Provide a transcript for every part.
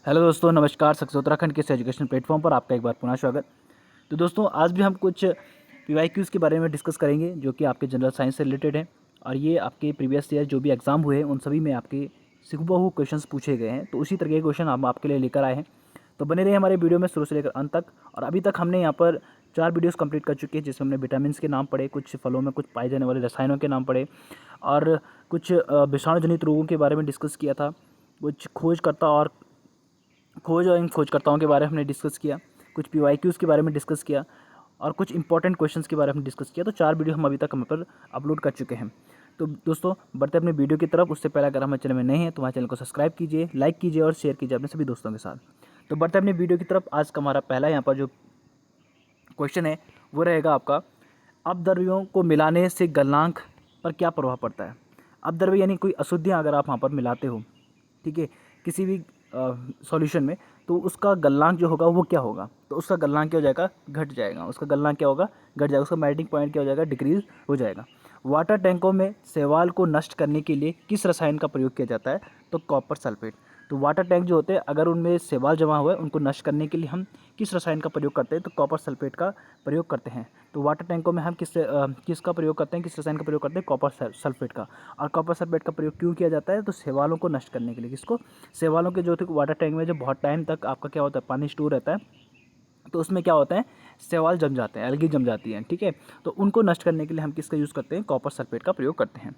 Hello दोस्तों, नमस्कार। Success Uttarakhand के इस एजुकेशन प्लेटफॉर्म पर आपका एक बार पुनः स्वागत। तो दोस्तों, आज भी हम कुछ पीवाईक्यूज़ के बारे में डिस्कस करेंगे जो कि आपके जनरल साइंस से रिलेटेड है। और ये आपके प्रीवियस ईयर जो भी एग्ज़ाम हुए हैं उन सभी में आपके हूबहू क्वेश्चंस पूछे गए हैं। तो उसी तरह के क्वेश्चन हम आपके लिए लेकर आए हैं। तो बने रहिए हमारे वीडियो में शुरू से लेकर अंत तक। और अभी तक हमने यहाँ पर 4 वीडियोज़ कंप्लीट कर चुके हैं, जिसमें हमने विटामिन के नाम पढ़े, कुछ फलों में कुछ पाए जाने वाले रसायनों के नाम पढ़े, और कुछ विषाणु जनित रोगों के बारे में डिस्कस किया था। कुछ खोज और इन खोजकर्ताओं के बारे में हमने डिस्कस किया, कुछ पीवाईक्यूज़ के बारे में डिस्कस किया, और कुछ इंपॉर्टेंट क्वेश्चंस के बारे में डिस्कस किया। तो 4 वीडियो हम अभी तक हम पर अपलोड कर चुके हैं। तो दोस्तों, बढ़ते अपने वीडियो की तरफ। उससे पहले अगर हमारे चैनल में नए हैं तो हमारे चैनल को सब्सक्राइब कीजिए, लाइक कीजिए और शेयर कीजिए अपने सभी दोस्तों के साथ। तो बढ़ते अपने वीडियो की तरफ। आज का हमारा पहला यहाँ पर जो क्वेश्चन है वो रहेगा आपका, अपद्रव्यों को मिलाने से गलनांक पर क्या प्रभाव पड़ता है। अपद्रव्य यानी कोई अशुद्धियाँ अगर आप वहाँ पर मिलाते हो, ठीक है, किसी भी सॉल्यूशन में, तो उसका गलनांक जो होगा वो क्या होगा। तो उसका गलनांक क्या हो जाएगा, घट जाएगा। उसका गलनांक क्या होगा, घट जाएगा। उसका मेल्टिंग पॉइंट क्या हो जाएगा, डिक्रीज हो जाएगा। वाटर टैंकों में शैवाल को नष्ट करने के लिए किस रसायन का प्रयोग किया जाता है। तो कॉपर सल्फेट। तो वाटर टैंक जो होते हैं, अगर उनमें शैवाल जमा हुआ है, उनको नष्ट करने के लिए हम किस रसायन का प्रयोग करते हैं। तो कॉपर सल्फेट का प्रयोग करते हैं। तो वाटर टैंकों में हम किसका प्रयोग करते हैं, किस रसायन का प्रयोग करते हैं, कॉपर सल्फेट का। और कॉपर सल्फेट का प्रयोग क्यों किया जाता है, तो शैवालों को नष्ट करने के लिए। किसको, शैवालों के जो थे वाटर टैंक में जो बहुत टाइम तक आपका क्या होता है, पानी स्टोर रहता है, तो उसमें क्या होता है, शैवाल जम जाते हैं, एल्गी जम जाती है, ठीक है। तो उनको नष्ट करने के लिए हम किसका यूज़ करते हैं, कॉपर सल्फेट का प्रयोग करते हैं।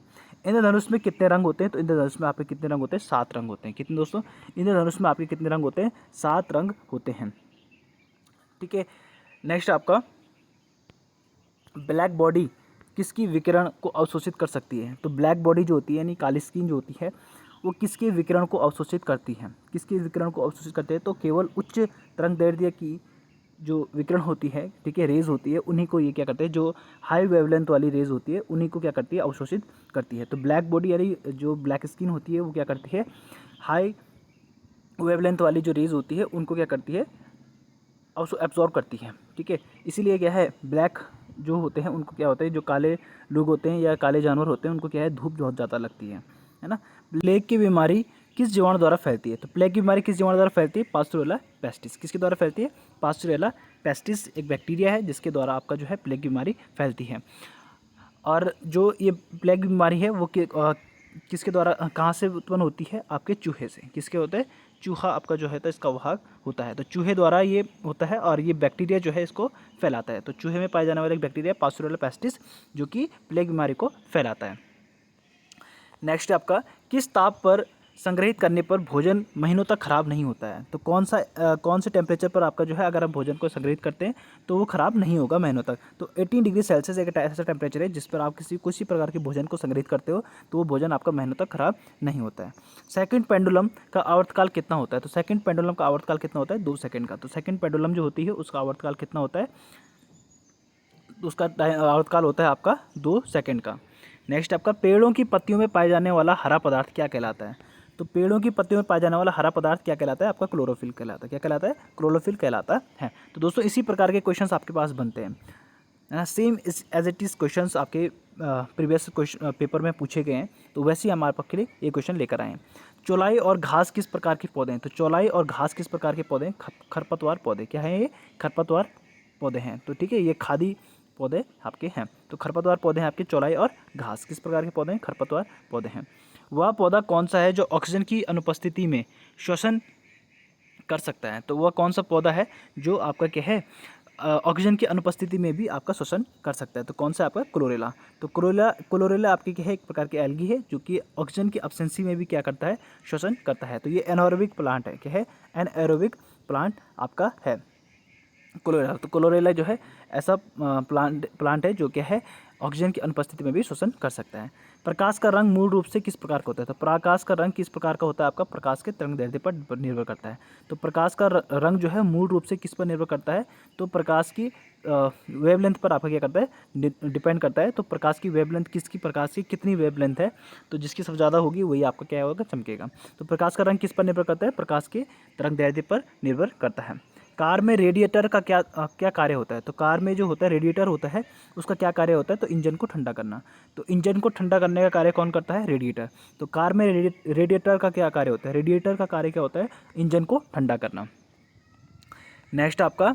इंद्रधनुष में कितने रंग होते हैं। तो इंद्रधनुष में आपके कितने रंग होते हैं, 7 रंग होते हैं। कितने दोस्तों, इंद्रधनुष में आपके कितने रंग होते हैं, 7 रंग होते हैं, ठीक है। नेक्स्ट आपका, ब्लैक बॉडी किसकी विकिरण को अवशोषित कर सकती है। तो ब्लैक बॉडी जो होती है, यानी काली स्किन जो होती है, वो किसके विकिरण को अवशोषित करती है, किसके विकिरण को अवशोषित करते हैं। तो केवल उच्च तरंगदैर्ध्य की जो विकिरण होती है, ठीक है, रेज होती है, उन्हीं को ये क्या करते हैं, जो हाई वेवलेंथ वाली रेज होती है, उन्हीं को क्या करती है, अवशोषित करती है। तो ब्लैक बॉडी यानी जो ब्लैक स्किन होती है, वो क्या करती है, हाई वेवलेंथ वाली जो रेज होती है उनको क्या करती है, एब्जॉर्ब करती है, ठीक है। इसीलिए क्या है, ब्लैक जो होते हैं उनको क्या होता है, जो काले लोग होते हैं या काले जानवर होते हैं, उनको क्या है, धूप बहुत ज़्यादा लगती है ना। प्लेग की बीमारी किस जीवाणु द्वारा फैलती है। तो प्लेग की बीमारी किस जीवाणु द्वारा फैलती है, पास्चुरेला पेस्टिस। किसके द्वारा फैलती है, पास्चुरेला पेस्टिस एक बैक्टीरिया है जिसके द्वारा आपका जो है प्लेग की बीमारी फैलती है। और जो ये प्लेग बीमारी है वो किसके द्वारा, कहाँ से उत्पन्न होती है, आपके चूहे से। किसके होते हैं, चूहा आपका जो है तो इसका वाहक होता है। तो चूहे द्वारा ये होता है, और ये बैक्टीरिया जो है इसको फैलाता है। तो चूहे में पाए जाने वाला एक बैक्टीरिया पास्चुरेला पेस्टिस, जो कि प्लेग बीमारी को फैलाता है। नेक्स्ट आपका, किस ताप पर संग्रहित करने पर भोजन महीनों तक खराब नहीं होता है। तो कौन से टेम्परेचर पर आपका जो है, अगर आप भोजन को संग्रहित करते हैं तो वो खराब नहीं होगा महीनों तक। तो 18 डिग्री सेल्सियस एक ऐसा टेम्परेचर है जिस पर आप किसी प्रकार के भोजन को संग्रहित करते हो तो वो भोजन आपका महीनों तक खराब नहीं होता है। सेकंड पेंडुलम का आवर्तकाल कितना होता है। तो सेकंड पेंडुलम का आवर्तकाल कितना होता है, 2 सेकंड का। तो सेकंड पेंडुलम जो होती है उसका आवर्तकाल कितना होता है, उसका आवर्तकाल होता है आपका 2 सेकंड का। नेक्स्ट आपका, पेड़ों की पत्तियों में पाए जाने वाला हरा पदार्थ क्या कहलाता है। तो पेड़ों की पत्तियों में पाया जाने वाला हरा पदार्थ क्या कहलाता है, आपका क्लोरोफिल कहलाता है। क्या कहलाता है, क्लोरोफिल कहलाता है। तो दोस्तों, इसी प्रकार के क्वेश्चंस आपके पास बनते हैं, है ना। Same as it is questions आपके प्रीवियस क्वेश्चन पेपर में पूछे गए हैं, तो वैसे ही हमारे पक्ष के लिए ये क्वेश्चन लेकर आए हैं। चौलाई और घास किस प्रकार के पौधे हैं। तो चौलाई और घास किस प्रकार के पौधे हैं, खरपतवार पौधे। क्या है ये, खरपतवार पौधे हैं। तो ठीक है, ये खादी पौधे आपके हैं। तो खरपतवार पौधे हैं आपके, चौलाई और घास किस प्रकार के पौधे हैं, खरपतवार पौधे हैं। वह पौधा कौन सा है जो ऑक्सीजन की अनुपस्थिति में श्वसन कर सकता है। तो वह कौन सा पौधा है जो आपका क्या है, ऑक्सीजन की अनुपस्थिति में भी आपका श्वसन कर सकता है। तो कौन सा आपका, क्लोरेला। तो क्लोरेला आपकी क्या है, एक प्रकार की एल्गी है जो कि ऑक्सीजन की एब्सेंसी में भी क्या करता है, श्वसन करता है। तो ये एनारोबिक प्लांट है, क्या है, एनारोबिक प्लांट आपका है क्लोरेला। तो क्लोरेला जो है ऐसा प्लांट है जो क्या है, ऑक्सीजन की अनुपस्थिति में भी श्वसन कर सकता है। प्रकाश का रंग मूल रूप से किस प्रकार का होता है। तो प्रकाश का रंग किस प्रकार का होता है, आपका प्रकाश के तरंगदैर्ध्य पर निर्भर करता है। तो प्रकाश का रंग जो है मूल रूप से किस पर निर्भर करता है, तो प्रकाश की वेवलेंथ पर आपका क्या करता है, डिपेंड करता है। तो प्रकाश की वेवलेंथ प्रकाश की कितनी वेवलेंथ है, तो जिसकी सबसे ज़्यादा होगी वही आपका क्या होगा, चमकेगा। तो प्रकाश का रंग किस पर निर्भर करता है, प्रकाश के तरंगदैर्ध्य पर निर्भर करता है। कार में रेडिएटर का क्या कार्य होता है? तो कार में जो होता है रेडिएटर होता है, उसका क्या कार्य होता है? तो इंजन को ठंडा करना। तो इंजन को ठंडा करने का कार्य कौन करता है? रेडिएटर। तो कार में रेडिएटर का क्या कार्य होता है? रेडिएटर का कार्य क्या होता है? इंजन को ठंडा करना। नेक्स्ट आपका,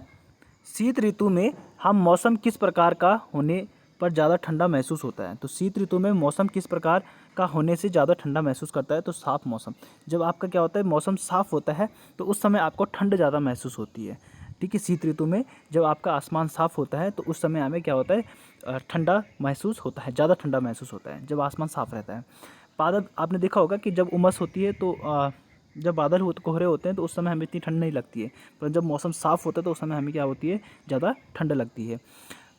शीत ऋतु में हम मौसम किस प्रकार का होने पर ज़्यादा ठंडा महसूस होता है? तो शीत ऋतु में मौसम किस प्रकार का होने से ज़्यादा ठंडा महसूस करता है? तो साफ मौसम। जब आपका क्या होता है, मौसम साफ होता है तो उस समय आपको ठंड ज़्यादा महसूस होती है। ठीक है, शीत ऋतु में जब आपका आसमान साफ होता है तो उस समय हमें क्या होता है, ठंडा महसूस होता है, ज़्यादा ठंडा महसूस होता है जब आसमान साफ रहता है। बादल, आपने देखा होगा कि जब उमस होती है तो जब बादल कोहरे होते हैं तो उस समय हमें इतनी ठंड नहीं लगती है, पर जब मौसम साफ़ होता है तो उस समय हमें क्या होती है, ज़्यादा ठंड लगती है।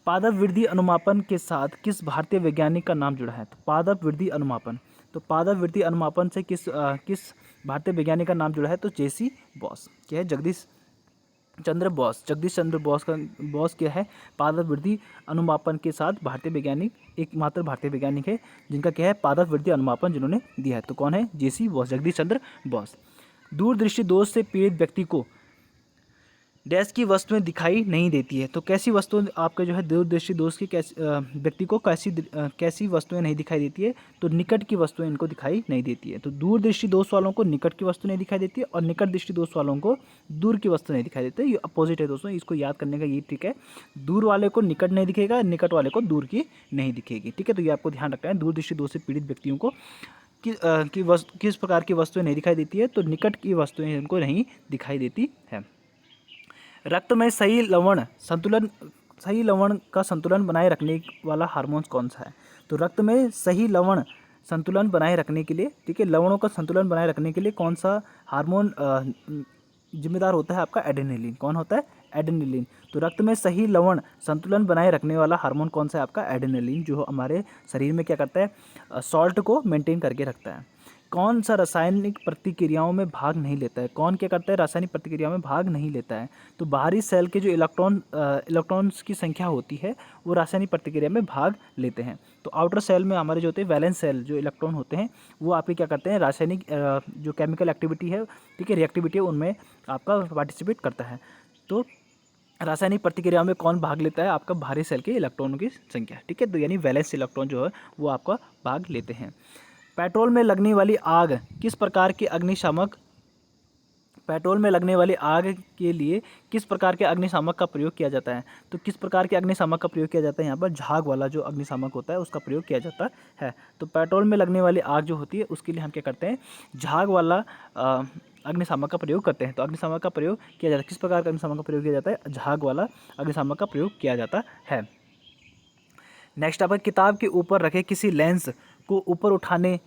पादप वृद्धि अनुमापन के साथ किस भारतीय वैज्ञानिक का नाम जुड़ा है? तो पादप वृद्धि अनुमापन, तो पादप वृद्धि अनुमापन से किस भारतीय वैज्ञानिक का नाम जुड़ा है? तो जेसी बॉस। क्या है? जगदीश चंद्र बॉस क्या है? पादप वृद्धि अनुमापन के साथ भारतीय वैज्ञानिक, एकमात्र भारतीय वैज्ञानिक है जिनका क्या है, पादप वृद्धि अनुमापन जिन्होंने दिया है। तो कौन है? जेसी बॉस, जगदीश चंद्र बॉस। दूरदृष्टि दोष से पीड़ित व्यक्ति को डैश की वस्तुएं दिखाई नहीं देती है। तो कैसी वस्तुएं आपके जो है दूरदृष्टि दोष की व्यक्ति को कैसी वस्तुएं नहीं दिखाई देती है? तो निकट की वस्तुएं इनको दिखाई नहीं देती है। तो दूरदृष्टि दोष वालों को निकट की वस्तु नहीं दिखाई देती है और निकट दृष्टि दोष वालों को दूर की वस्तु नहीं दिखाई देती है। ये अपोजिट है दोस्तों, इसको याद करने का ये ट्रिक है। दूर वाले को निकट नहीं दिखेगा, निकट वाले को दूर की नहीं दिखेगी। ठीक है, तो ये आपको ध्यान रखना है। दूरदृष्टि दोष से पीड़ित व्यक्तियों को किस प्रकार की वस्तुएं नहीं दिखाई देती है? तो निकट की वस्तुएं इनको नहीं दिखाई देती है। रक्त में सही लवण का संतुलन बनाए रखने वाला हार्मोन कौन सा है? तो रक्त में सही लवण संतुलन बनाए रखने के लिए, ठीक है, लवणों का संतुलन बनाए रखने के लिए कौन सा हार्मोन जिम्मेदार होता है? आपका एड्रेनलिन। कौन होता है? एड्रेनलिन। तो रक्त में सही लवण संतुलन बनाए रखने वाला हार्मोन कौन सा है? आपका एड्रेनलिन, जो हमारे शरीर में क्या करता है, सॉल्ट को मेंटेन करके रखता है। कौन सा रासायनिक प्रतिक्रियाओं में भाग नहीं लेता है? कौन क्या करता है? रासायनिक प्रतिक्रियाओं में भाग नहीं लेता है। तो बाहरी सेल के जो इलेक्ट्रॉन्स की संख्या होती है वो रासायनिक प्रतिक्रिया में भाग लेते हैं। तो आउटर सेल में हमारे जो होते हैं वैलेंस सेल, जो इलेक्ट्रॉन होते हैं वो आपके क्या करते हैं, रासायनिक जो केमिकल एक्टिविटी है, ठीक है, रिएक्टिविटी है, उनमें आपका पार्टिसिपेट करता है। तो रासायनिक प्रतिक्रिया में कौन भाग लेता है? आपका बाहरी सेल के इलेक्ट्रॉनों की संख्या। ठीक है, तो यानी वैलेंस इलेक्ट्रॉन जो है वो आपका भाग लेते हैं। पेट्रोल में लगने वाली आग किस प्रकार के अग्निशामक पेट्रोल में लगने वाली आग के लिए किस प्रकार के अग्निशामक का प्रयोग किया जाता है? तो किस प्रकार के अग्निशामक का प्रयोग किया जाता है? यहाँ पर झाग वाला जो अग्निशामक होता है उसका प्रयोग किया जाता है। तो पेट्रोल में लगने वाली आग जो होती है उसके लिए हम क्या करते हैं? झाग वाला अग्निशामक का प्रयोग करते हैं। तो अग्निशामक का प्रयोग किया जाता है। किस प्रकार का अग्निशामक का प्रयोग किया जाता है? झाग वाला अग्निशामक का प्रयोग किया जाता है। नेक्स्ट आपका, किताब के ऊपर रखे किसी लेंस को ऊपर उठाने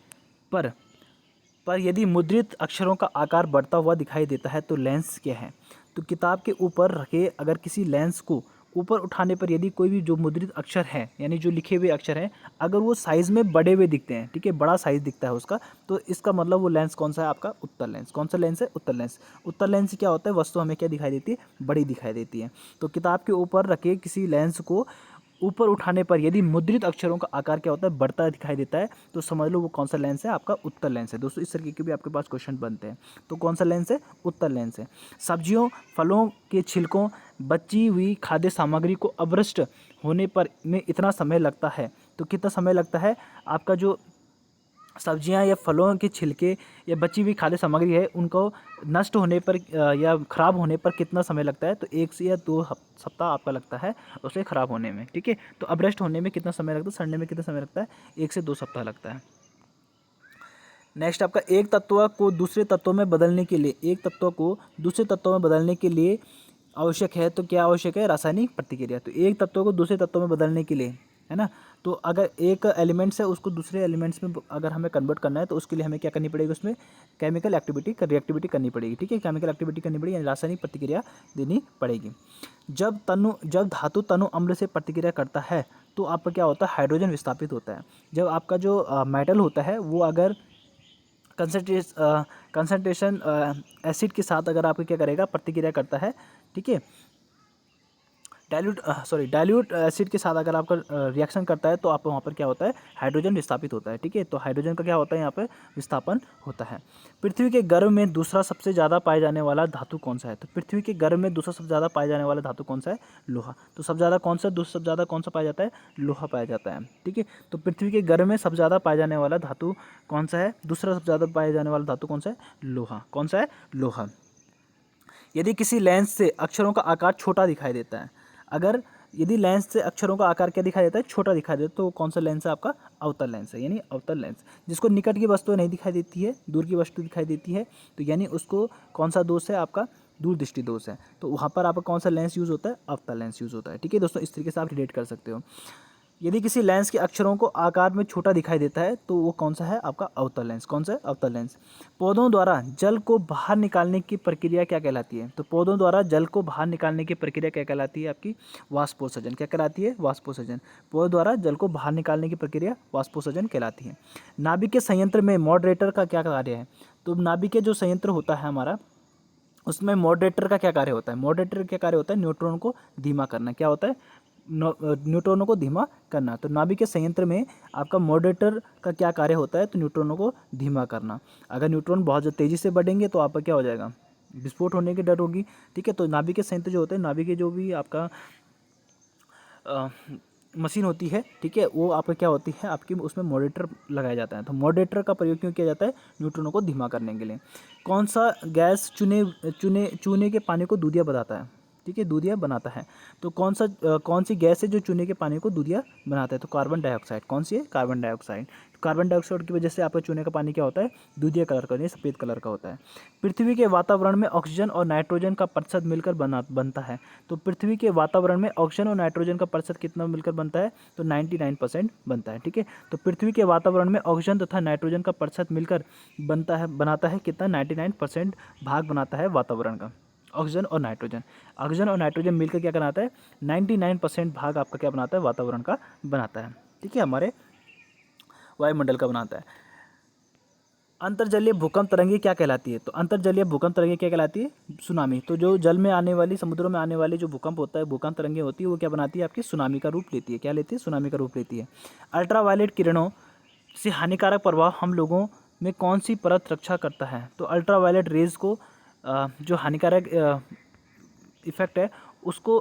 पर यदि मुद्रित अक्षरों का आकार बढ़ता हुआ दिखाई देता है तो लेंस क्या है? तो किताब के ऊपर रखे अगर किसी लेंस को ऊपर उठाने पर यदि कोई भी जो मुद्रित अक्षर है, यानी जो लिखे हुए अक्षर हैं, अगर वो साइज़ में बड़े हुए दिखते हैं, ठीक है, बड़ा साइज़ दिखता है उसका, तो इसका मतलब वो लेंस कौन सा है? आपका उत्तल लेंस। कौन सा लेंस है? उत्तल लेंस। उत्तल लेंस से क्या होता है? वस्तु हमें क्या दिखाई देती है? बड़ी दिखाई देती है। तो किताब के ऊपर रखे किसी लेंस को ऊपर उठाने पर यदि मुद्रित अक्षरों का आकार क्या होता है? बढ़ता दिखाई देता है, तो समझ लो वो कौन सा लेंस है? आपका उत्तल लेंस है। दोस्तों, इस तरीके के भी आपके पास क्वेश्चन बनते हैं। तो कौन सा लेंस है? उत्तल लेंस है। सब्जियों, फलों के छिलकों, बची हुई खाद्य सामग्री को अवशिष्ट होने पर में इतना समय लगता है। तो कितना समय लगता है? आपका जो सब्जियां या फलों के छिलके या बची हुई खाद्य सामग्री है उनको नष्ट होने पर या ख़राब होने पर कितना समय लगता है? तो 1 से या 2 सप्ताह आपका लगता है उसे ख़राब होने में। ठीक है, तो अवशिष्ट होने में कितना समय लगता है? सड़ने में कितना समय लगता है? 1 से 2 सप्ताह लगता है। नेक्स्ट आपका, एक तत्व को दूसरे तत्व में बदलने के लिए आवश्यक है। तो क्या आवश्यक है? रासायनिक प्रतिक्रिया। तो एक तत्व को दूसरे तत्व में बदलने के लिए, है ना, तो अगर एक एलिमेंट्स है उसको दूसरे एलिमेंट्स में अगर हमें कन्वर्ट करना है तो उसके लिए हमें क्या करनी पड़ेगी? उसमें केमिकल एक्टिविटी रिएक्टिविटी करनी पड़ेगी। ठीक है, केमिकल एक्टिविटी करनी पड़ेगी, यानी रासायनिक प्रतिक्रिया देनी पड़ेगी। जब धातु तनु अम्ल से प्रतिक्रिया करता है तो आपका क्या होता है? हाइड्रोजन विस्थापित होता है। जब आपका जो मेटल होता है वो अगर कंसंट्रेशन एसिड के साथ अगर आपको क्या करेगा? प्रतिक्रिया करता है, ठीक है, डाइल्यूट एसिड के साथ अगर आपका रिएक्शन करता है तो आप वहाँ पर क्या होता है, हाइड्रोजन विस्थापित होता है। ठीक है, तो हाइड्रोजन का क्या होता है यहाँ पर, विस्थापन होता है। पृथ्वी के गर्भ में दूसरा सबसे ज़्यादा पाए जाने वाला धातु कौन सा है? तो पृथ्वी के गर्भ में दूसरा सबसे ज़्यादा पाए जाने वाला धातु कौन सा है? लोहा। तो सबसे ज़्यादा कौन सा, दूसरा सबसे ज़्यादा कौन सा पाया जाता है? लोहा पाया जाता है। ठीक है, तो पृथ्वी के गर्भ में सबसे ज़्यादा पाया जाने वाला धातु कौन सा है? दूसरा सबसे ज़्यादा पाया जाने वाला धातु कौन सा है? लोहा। कौन सा है? लोहा। यदि किसी लेंस से अक्षरों का आकार छोटा दिखाई देता है, अगर यदि लेंस से अक्षरों का आकार क्या दिखाई देता है? छोटा दिखाई देता है, तो कौन सा लेंस है आपका? अवतल लेंस है, यानी अवतल लेंस। जिसको निकट की वस्तु नहीं दिखाई देती है, दूर की वस्तु दिखाई देती है, तो यानी उसको कौन सा दोष है आपका? दूरदृष्टि दोष है। तो वहाँ पर आपका कौन सा लेंस यूज़ होता है? अवतल लेंस यूज़ होता है। ठीक है दोस्तों, इस तरीके से आप रिलेट कर सकते हो। यदि किसी लेंस के अक्षरों को आकार में छोटा दिखाई देता है तो वो कौन सा है? आपका अवतल लेंस। कौन सा है? अवतल लेंस। पौधों द्वारा जल को बाहर निकालने की प्रक्रिया क्या कहलाती है? तो पौधों द्वारा जल को बाहर निकालने की प्रक्रिया क्या कहलाती है आपकी? वाष्पोत्सर्जन। क्या कहलाती है? वाष्पोत्सर्जन। पौधों द्वारा जल को बाहर निकालने की प्रक्रिया वाष्पोत्सर्जन कहलाती है। नाभिक के संयंत्र में मॉडरेटर का क्या कार्य है? तो नाभिक के जो संयंत्र होता है हमारा, उसमें मॉडरेटर का क्या कार्य होता है? मॉडरेटर का कार्य होता है न्यूट्रॉन को धीमा करना। क्या होता है? न्यूट्रॉनों को धीमा करना। तो नाभिक के संयंत्र में आपका मॉडरेटर का क्या कार्य होता है? तो न्यूट्रॉनों को धीमा करना। अगर न्यूट्रॉन बहुत तेज़ी से बढ़ेंगे तो आपका क्या हो जाएगा? विस्फोट होने की डर होगी। ठीक है, तो नाभिक के संयंत्र जो होते हैं, नाभिक के जो भी आपका मशीन होती है, ठीक है, वो आपका क्या होती है आपकी, उसमें मॉडरेटर लगाया जाता है। तो मॉडरेटर का प्रयोग क्यों किया जाता है? न्यूट्रॉनों को धीमा करने के लिए। कौन सा गैस चूने के पानी को दूधिया बनाता है? ठीक है, दूधिया बनाता है। तो कौन सी गैस है जो चूने के पानी को दूधिया बनाता है? तो कार्बन डाइऑक्साइड। कौन सी है? Carbon dioxide. कार्बन डाइऑक्साइड की वजह से आपका चूने का पानी क्या होता है? दूधिया कलर का, सफ़ेद कलर का होता है। पृथ्वी के वातावरण में ऑक्सीजन और नाइट्रोजन का प्रतिशत मिलकर बनता है। तो पृथ्वी के वातावरण में ऑक्सीजन और नाइट्रोजन का प्रतिशत कितना मिलकर बनता है? तो 99% बनता है। ठीक है, तो पृथ्वी के वातावरण में ऑक्सीजन तथा नाइट्रोजन का प्रतिशत मिलकर बनाता है कितना? 99% भाग बनाता है वातावरण का। ऑक्सीजन और नाइट्रोजन मिलकर क्या बनाता है? 99% भाग आपका क्या बनाता है? वातावरण का बनाता है। ठीक है, हमारे वायुमंडल का बनाता है। अंतर्जलीय भूकंप तरंगे क्या कहलाती है? तो अंतर्जलीय भूकंप तरंगे क्या कहलाती है? सुनामी। तो जो जल में आने वाली, समुद्रों में आने वाली जो भूकंप होता है, भूकंप तरंगे होती है, वो क्या बनाती है? आपकी सुनामी का रूप लेती है। क्या लेती है? सुनामी का रूप लेती है। अल्ट्रावायलेट किरणों से हानिकारक प्रभाव हम लोगों में कौन सी परत रक्षा करता है? तो अल्ट्रावायलेट रेज को जो हानिकारक इफेक्ट है उसको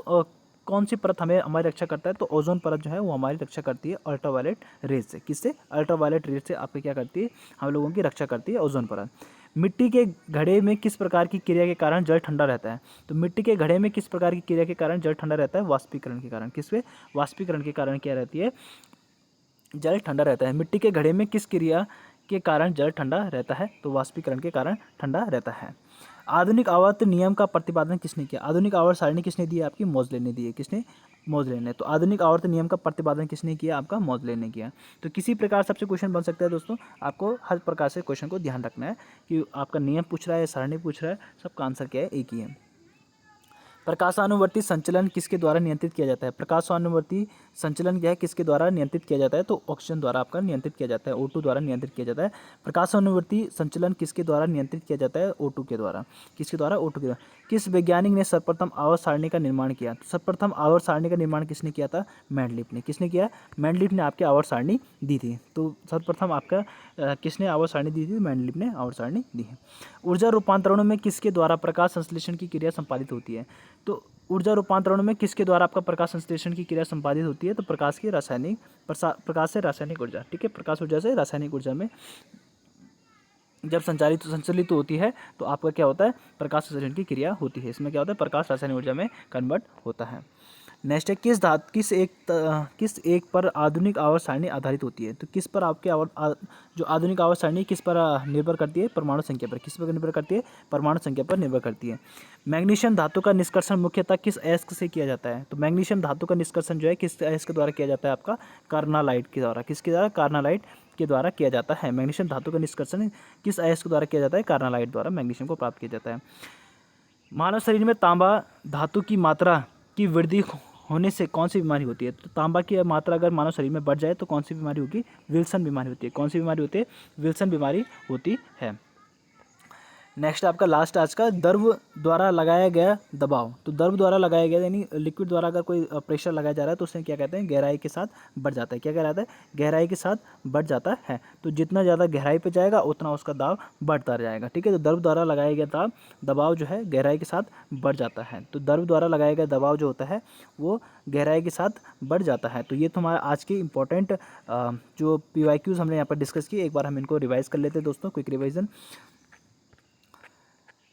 कौन सी परत हमारी रक्षा करता है? तो ओजोन परत जो है वो हमारी रक्षा करती है अल्ट्रावायलेट रेज से। किससे? अल्ट्रावायलेट रेज से आपकी क्या करती है? हम लोगों की रक्षा करती है ओजोन परत। मिट्टी के घड़े में किस प्रकार की क्रिया के कारण जल ठंडा रहता है? तो मिट्टी के घड़े में किस प्रकार की क्रिया के कारण जल ठंडा रहता है? वाष्पीकरण के कारण। किसके? वाष्पीकरण के कारण क्या रहती है? जल ठंडा रहता है। मिट्टी के घड़े में किस क्रिया के कारण जल ठंडा रहता है? तो वाष्पीकरण के कारण ठंडा रहता है। आधुनिक आवर्त नियम का प्रतिपादन किसने किया? आधुनिक आवर्त सारणी किसने दी है? आपकी मोजले ने दी है। किसने? मोजले ने। तो आधुनिक आवर्त नियम का प्रतिपादन किसने किया? आपका मोजले ने किया। तो किसी प्रकार सबसे क्वेश्चन बन सकता है दोस्तों, आपको हर प्रकार से क्वेश्चन को ध्यान रखना है कि आपका नियम पूछ रहा है, सारणी पूछ रहा है, सबका आंसर क्या है? एक ही है। प्रकाशानुवर्ती संचलन किसके द्वारा नियंत्रित किया जाता है? प्रकाशानुवर्ती संचलन क्या है? किसके द्वारा नियंत्रित किया जाता है? तो ऑक्सीजन द्वारा आपका नियंत्रित किया जाता है, O2 द्वारा नियंत्रित किया जाता है। प्रकाशानुवर्ती संचलन किसके द्वारा नियंत्रित किया जाता है? O2 के द्वारा। किसके द्वारा? O2 के द्वारा। किस वैज्ञानिक ने सर्वप्रथम आवर्त सारणी का निर्माण किया? तो सर्वप्रथम आवर्त सारणी का निर्माण किसने किया था? मेंडलीफ ने। किसने किया? मेंडलीफ ने आपके आवर्त सारणी दी थी। तो सर्वप्रथम आपका किसने आवर्त सारणी दी थी? मेंडलीफ ने आवर्त सारणी दी है। ऊर्जा रूपांतरणों में किसके द्वारा प्रकाश संश्लेषण की क्रिया संपादित होती है? तो ऊर्जा रूपांतरण में किसके द्वारा आपका प्रकाश संश्लेषण की क्रिया संपादित होती है? तो प्रकाश से रासायनिक ऊर्जा। ठीक है, प्रकाश ऊर्जा से रासायनिक ऊर्जा में जब संचालित होती है तो आपका क्या होता है? प्रकाश संश्लेषण की क्रिया होती है। इसमें क्या होता है? प्रकाश रासायनिक ऊर्जा में कन्वर्ट होता है। नेक्स्ट है, किस एक पर आधुनिक आवर्त सारणी आधारित होती है? तो किस पर आपके जो आधुनिक आवर्त सारणी किस पर निर्भर करती है? परमाणु संख्या पर। किस पर निर्भर करती है? परमाणु संख्या पर निर्भर करती है। मैग्नीशियम धातु का निष्कर्षण मुख्यतः किस अयस्क से किया जाता है? तो मैग्नीशियम धातु का निष्कर्षण जो है किस अयस्क के द्वारा किया जाता है? आपका कार्नालाइट के द्वारा। किसके द्वारा? कार्नालाइट के द्वारा किया जाता है। मैग्नीशियम धातु का निष्कर्षण किस अयस्क द्वारा किया जाता है? कार्नालाइट द्वारा मैग्नीशियम को प्राप्त किया जाता है। मानव शरीर में तांबा धातु की मात्रा की वृद्धि होने से कौन सी बीमारी होती है? तो तांबा की मात्रा अगर मानव शरीर में बढ़ जाए तो कौन सी बीमारी होगी? विल्सन बीमारी होती है। कौन सी बीमारी होती है? विल्सन बीमारी होती है। नेक्स्ट आपका लास्ट आज का द्रव द्वारा लगाया गया दबाव। तो द्रव द्वारा लगाया गया यानी लिक्विड द्वारा अगर कोई प्रेशर लगाया जा रहा है तो उसे क्या कहते हैं, गहराई के साथ बढ़ जाता है। क्या कहलाता है, गहराई के साथ बढ़ जाता है। तो जितना ज़्यादा गहराई पे जाएगा उतना उसका दाब बढ़ता जाएगा। ठीक है, तो द्रव द्वारा लगाया गया दबाव जो है गहराई के साथ बढ़ जाता है। तो द्रव द्वारा लगाया गया दबाव जो होता है वो गहराई के साथ बढ़ जाता है। तो ये तो हमारा आज के इंपॉर्टेंट जो PYQs हमने यहाँ पर डिस्कस किए, एक बार हम इनको रिवाइज कर लेते हैं दोस्तों, क्विक रिवाइजन।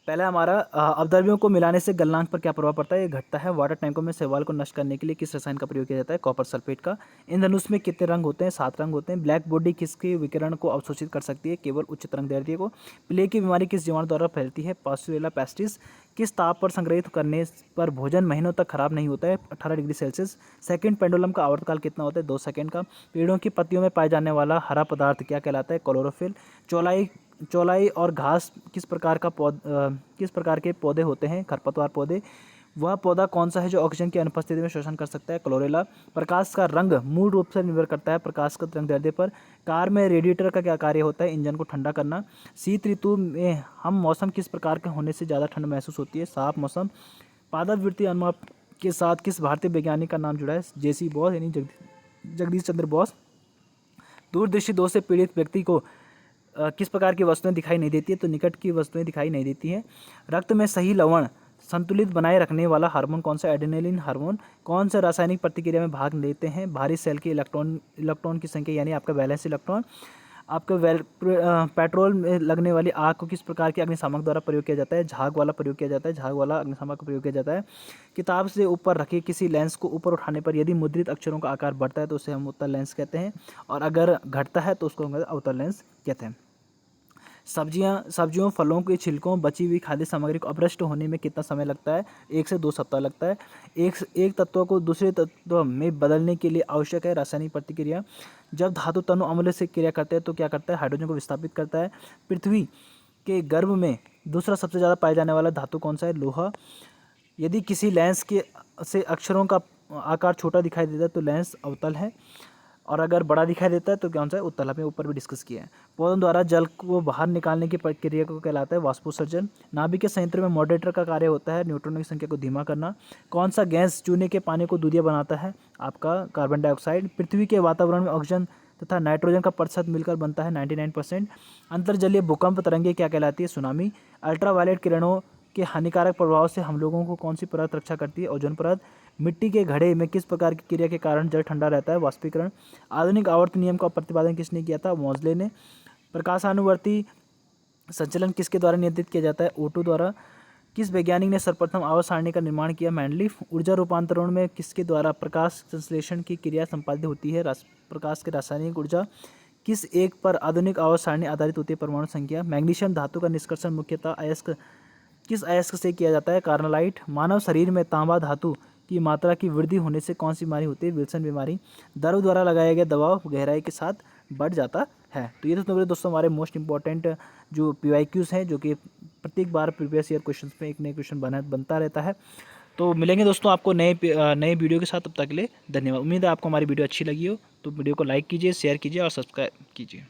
पहला हमारा अवद्रव्यों को मिलाने से गलनांक पर क्या प्रभाव पड़ता है, ये घटता है। वाटर टैंकों में शैवाल को नष्ट करने के लिए किस रसायन का प्रयोग किया जाता है, कॉपर सल्फेट का। इंद्रधनुष में कितने रंग होते हैं, 7 रंग होते हैं। ब्लैक बॉडी किसके विकिरण को अवशोषित कर सकती है, केवल उच्च तरंगदैर्ध्य को। प्लेग की बीमारी किस जीवाणु द्वारा फैलती है, पास्चुरेला पेस्टिस। किस ताप पर संग्रहित करने पर भोजन महीनों तक खराब नहीं होता है, 18 डिग्री सेल्सियस। सेकंड पेंडुलम का आवर्तकाल कितना होता है, 2 सेकंड का। पेड़ों की पत्तियों में पाए जाने वाला हरा पदार्थ क्या कहलाता है, क्लोरोफिल। चौलाई और घास किस प्रकार के पौधे होते हैं, खरपतवार पौधे। वह पौधा कौन सा है जो ऑक्सीजन की अनुपस्थिति में शोषण कर सकता है, क्लोरेला। प्रकाश का रंग मूल रूप से निर्भर करता है प्रकाश का तरंगदैर्ध्य पर। कार में रेडिएटर का क्या कार्य होता है, इंजन को ठंडा करना। शीत ऋतु में हम मौसम किस प्रकार के होने से ज़्यादा ठंड महसूस होती है, साफ मौसम। पादप अनुमाप के साथ किस भारतीय वैज्ञानिक का नाम जुड़ा है, JC बोस यानी जगदीश चंद्र बोस। दूरदृष्टि दोष से पीड़ित व्यक्ति को किस प्रकार की वस्तुएं दिखाई नहीं देती है, तो निकट की वस्तुएं दिखाई नहीं देती हैं। रक्त में सही लवण संतुलित बनाए रखने वाला हार्मोन कौन सा, एड्रेनलिन हार्मोन। कौन से रासायनिक प्रतिक्रिया में भाग लेते हैं भारी सेल के इलेक्ट्रॉन की संख्या यानी आपका वैलेंस इलेक्ट्रॉन। आपका पेट्रोल में लगने वाली आग को किस प्रकार के अग्निशामक द्वारा प्रयोग किया जाता है, झाग वाला प्रयोग किया जाता है, झाग वाला अग्निशामक का प्रयोग किया जाता है। किताब से ऊपर रखे किसी लेंस को ऊपर उठाने पर यदि मुद्रित अक्षरों का आकार बढ़ता है तो उसे हम उत्तल लेंस कहते हैं, और अगर घटता है तो उसको हम अवतल लेंस कहते हैं। सब्जियों फलों के छिलकों बची हुई खाद्य सामग्री को अपभ्रष्ट होने में कितना समय लगता है, 1 से 2 सप्ताह लगता है। एक तत्व को दूसरे तत्व में बदलने के लिए आवश्यक है रासायनिक प्रतिक्रिया। जब धातु तनु अम्ल से क्रिया करते हैं तो क्या करता है, हाइड्रोजन को विस्थापित करता है। पृथ्वी के गर्भ में दूसरा सबसे ज़्यादा पाया जाने वाला धातु कौन सा है, लोहा। यदि किसी लेंस के से अक्षरों का आकार छोटा दिखाई देता है तो लेंस अवतल है, और अगर बड़ा दिखाई देता है तो कौन सा है, उत्तल। हमने ऊपर भी डिस्कस किया है। पौधों द्वारा जल को बाहर निकालने की प्रक्रिया को कहलाता है वाष्पोत्सर्जन। नाभिक के संयंत्र में मॉडरेटर का कार्य होता है न्यूट्रॉनों की संख्या को धीमा करना। कौन सा गैस चूने के पानी को दूधिया बनाता है, आपका कार्बन डाइऑक्साइड। पृथ्वी के वातावरण में ऑक्सीजन तथा नाइट्रोजन का प्रतिशत मिलकर बनता है 99%। अंतर्जलीय भूकंप तरंगे क्या कहलाती है, सुनामी। अल्ट्रावायलेट किरणों के हानिकारक प्रभाव से हम लोगों को कौन सी परत रक्षा करती है, ओजोन परत। मिट्टी के घड़े में किस प्रकार की क्रिया के कारण जल ठंडा रहता है, वाष्पीकरण। आधुनिक आवर्त नियम का प्रतिपादन किसने किया था, मोज़ले ने। प्रकाशानुवर्ती संचलन किसके द्वारा नियंत्रित किया जाता है, ओटो द्वारा। किस वैज्ञानिक ने सर्वप्रथम आवर्त सारणी का निर्माण किया, मैंडलीफ। ऊर्जा रूपांतरण में किसके द्वारा प्रकाश संश्लेषण की क्रिया संपादित होती है, प्रकाश के रासायनिक ऊर्जा। किस एक पर आधुनिक आवर्त सारणी आधारित होती है, परमाणु संख्या। मैग्नीशियम धातु का निष्कर्षण मुख्यतः अयस्क किस अयस्क से किया जाता है, कार्नलाइट। मानव शरीर में तांबा धातु की मात्रा की वृद्धि होने से कौन सी बीमारी होती है, विल्सन बीमारी। द्रव द्वारा लगाया गया दबाव गहराई के साथ बढ़ जाता है। तो ये तो मेरे दोस्तों हमारे मोस्ट इंपॉर्टेंट जो PYQs हैं, जो कि प्रत्येक बार प्रीवियस ईयर क्वेश्चन में एक नए क्वेश्चन बनता रहता है। तो मिलेंगे दोस्तों आपको नए वीडियो के साथ। तब तक के लिए धन्यवाद। उम्मीद है आपको हमारी वीडियो अच्छी लगी हो, तो वीडियो को लाइक कीजिए, शेयर कीजिए और सब्सक्राइब कीजिए।